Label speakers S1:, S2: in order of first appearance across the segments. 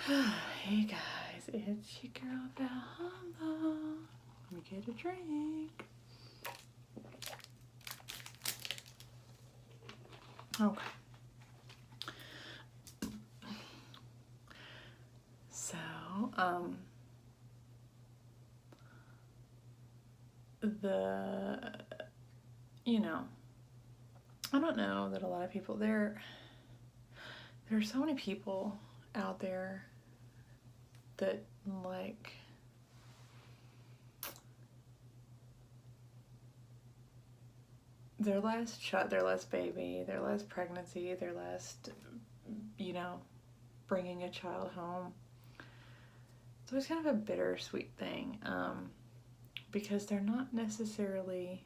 S1: Hey guys, it's your girl Valhalla. Let me get a drink. Okay. So, the, I don't know that a lot of people, there are so many people out there that, like, their last shot, their last baby, their last pregnancy, their last, bringing a child home. It's always kind of a bittersweet thing, because they're not necessarily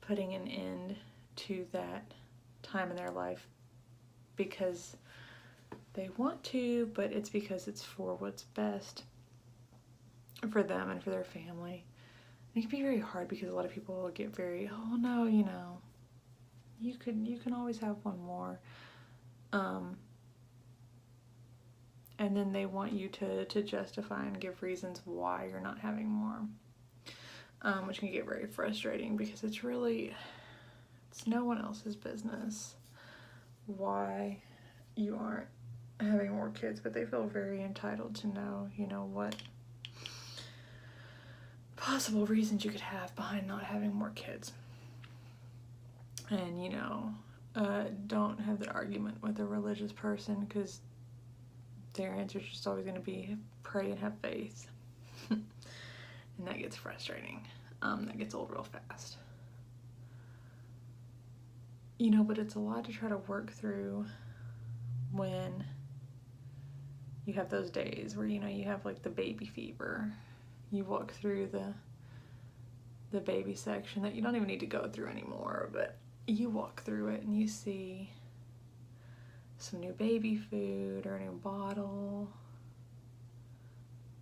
S1: putting an end to that time in their life because they want to, but it's because it's for what's best for them and for their family. And it can be very hard because a lot of people get very, oh no, you can always have one more. And then they want you to justify and give reasons why you're not having more, which can get very frustrating because it's no one else's business why you aren't having more kids, but they feel very entitled to know, what possible reasons you could have behind not having more kids. And, don't have that argument with a religious person because their answer is just always going to be pray and have faith. And that gets frustrating. That gets old real fast. But it's a lot to try to work through when you have those days where, you have like the baby fever. You walk through the baby section that you don't even need to go through anymore, but you walk through it and you see some new baby food or a new bottle,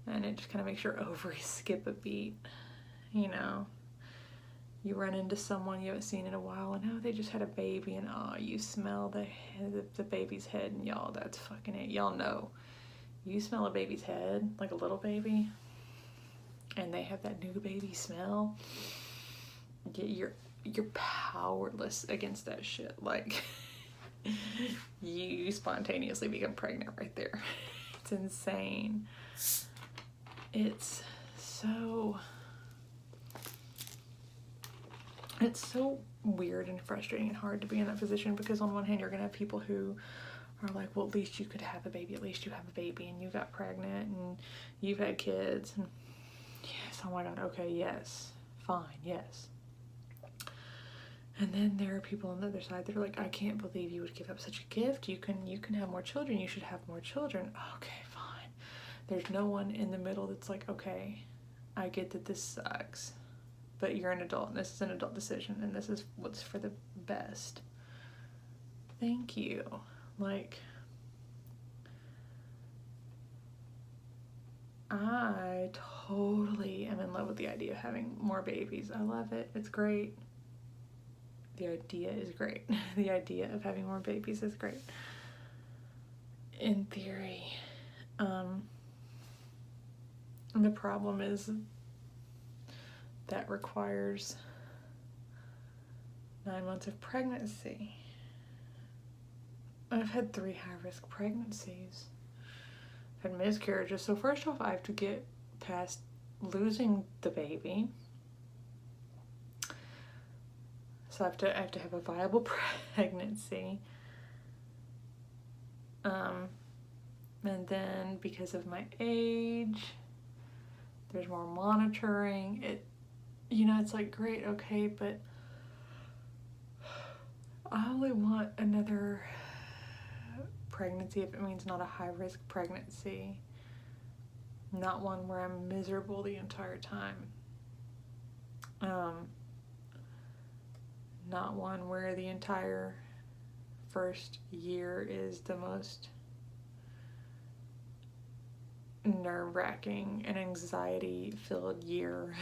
S1: and it just kind of makes your ovaries skip a beat. You run into someone you haven't seen in a while and they just had a baby, and you smell the baby's head, and y'all, that's fucking it. Y'all know, you smell a baby's head, like a little baby, and they have that new baby smell. You're powerless against that shit. Like, you spontaneously become pregnant right there. It's insane. It's so weird and frustrating and hard to be in that position because on one hand you're gonna have people who are like, well, at least you could have a baby, at least you have a baby and you got pregnant and you've had kids, and yes, oh my god, okay, yes, fine, yes. And then there are people on the other side that are like, I can't believe you would give up such a gift. You can have more children. You should have more children. Okay, fine. There's no one in the middle that's like, okay, I get that this sucks, but you're an adult and this is an adult decision and this is what's for the best. Thank you. Like, I totally am in love with the idea of having more babies. I love it. It's great. The idea is great. The idea of having more babies is great. In theory. And the problem is that requires 9 months of pregnancy. I've had 3 high-risk pregnancies. I've had miscarriages. So first off, I have to get past losing the baby. So I have to have a viable pregnancy. And then because of my age, there's more monitoring. It's like, great, okay, but I only want another pregnancy if it means not a high-risk pregnancy. Not one where I'm miserable the entire time. Not one where the entire first year is the most nerve-wracking and anxiety-filled year.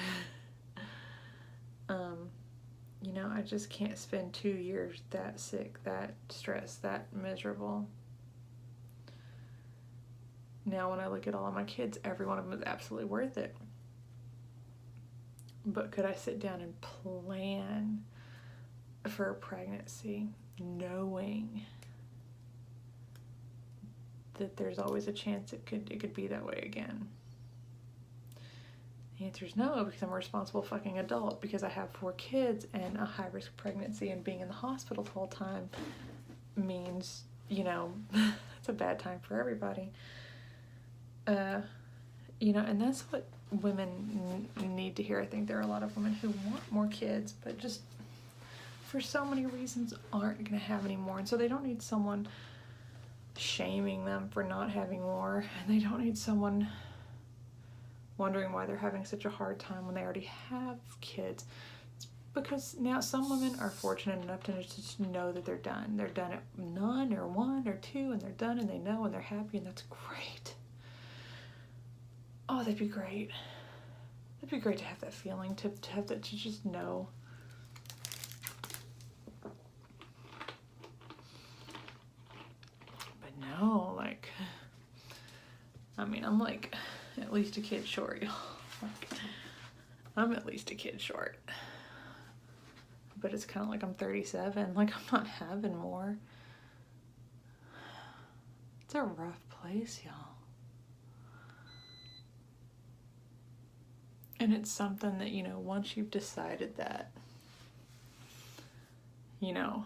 S1: I just can't spend 2 years that sick, that stressed, that miserable. Now when I look at all of my kids, every one of them is absolutely worth it. But could I sit down and plan for a pregnancy knowing that there's always a chance it could be that way again? The answer is no, because I'm a responsible fucking adult, because I have 4 kids, and a high-risk pregnancy and being in the hospital the whole time means, you know, it's a bad time for everybody. You know, and that's what women need to hear. I think there are a lot of women who want more kids, but just for so many reasons aren't going to have any more. And so they don't need someone shaming them for not having more, and they don't need someone wondering why they're having such a hard time when they already have kids. It's because now some women are fortunate enough to just know that they're done. They're done at none or 1 or 2, and they're done, and they know, and they're happy, and that's great. Oh, that'd be great. That'd be great to have that feeling, to have that, to just know. But no, like, I mean, I'm like at least a kid short, y'all. Like, I'm at least a kid short. But it's kind of like I'm 37. Like, I'm not having more. It's a rough place, y'all. And it's something that, you know, once you've decided that, you know,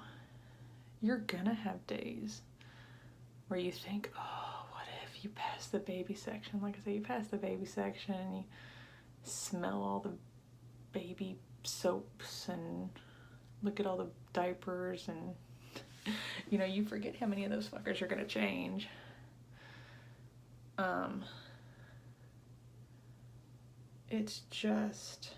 S1: you're gonna have days where you think, oh, what if you pass the baby section? Like I say, you pass the baby section and you smell all the baby soaps and look at all the diapers, and, you know, you forget how many of those fuckers are gonna change. It's just,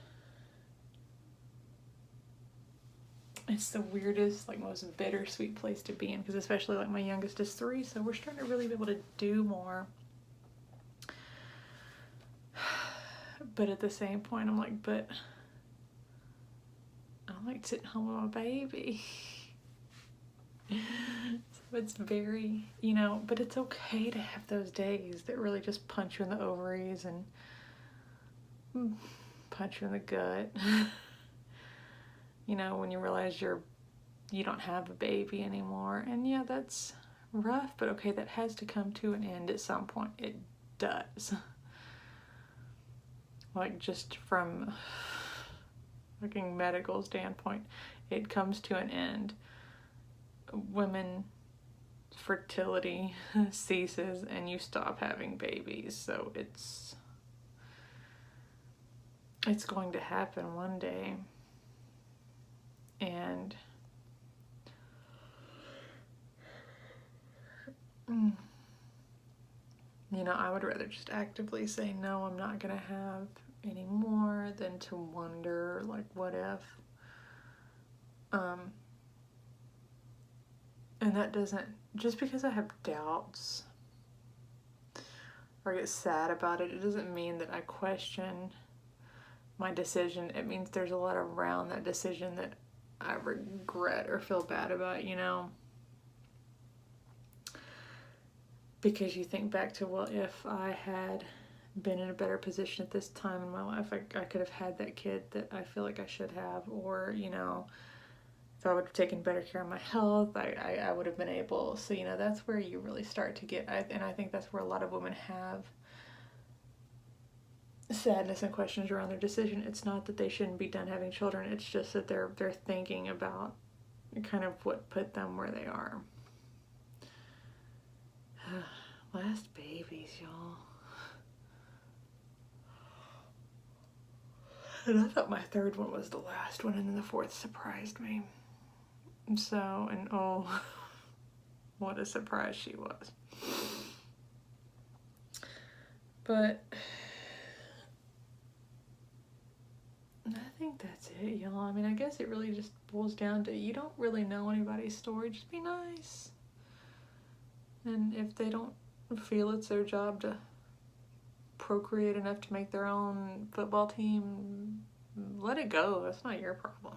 S1: it's the weirdest, like, most bittersweet place to be in, because especially, like, my youngest is 3, so we're starting to really be able to do more. But at the same point, I'm like, but I don't like sitting home with my baby. So it's very, you know, but it's okay to have those days that really just punch you in the ovaries and punch you in the gut. You know, when you realize you don't have a baby anymore. And yeah, that's rough, but okay, that has to come to an end at some point. It does. Like, just from fucking medical standpoint, it comes to an end. Women fertility ceases and you stop having babies. So it's going to happen one day. And you know, I would rather just actively say, no, I'm not gonna have any more, than to wonder, like, what if? And that doesn't, just because I have doubts or get sad about it, it doesn't mean that I question my decision. It means there's a lot around that decision that I regret or feel bad about, you know? Because you think back to, well, if I had been in a better position at this time in my life, I could have had that kid that I feel like I should have, or, you know, if I would have taken better care of my health, I would have been able. So, you know, that's where you really start to get, and I think that's where a lot of women have sadness and questions around their decision. It's not that they shouldn't be done having children, it's just that they're thinking about kind of what put them where they are. Last babies, y'all. And I thought my 3rd one was the last one, and then the 4th surprised me. So, and oh, what a surprise she was. But I think that's it, y'all. I mean, I guess it really just boils down to, you don't really know anybody's story, just be nice. And if they don't feel it's their job to procreate enough to make their own football team, let it go. That's not your problem.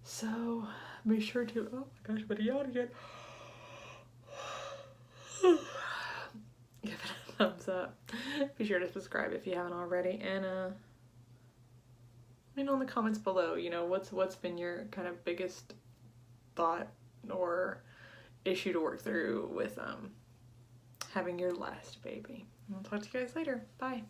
S1: So be sure to, oh my gosh, but he yawned again. Give it thumbs up. Be sure to subscribe if you haven't already, and let me know in the comments below, you know, what's been your kind of biggest thought or issue to work through with having your last baby. I'll talk to you guys later. Bye.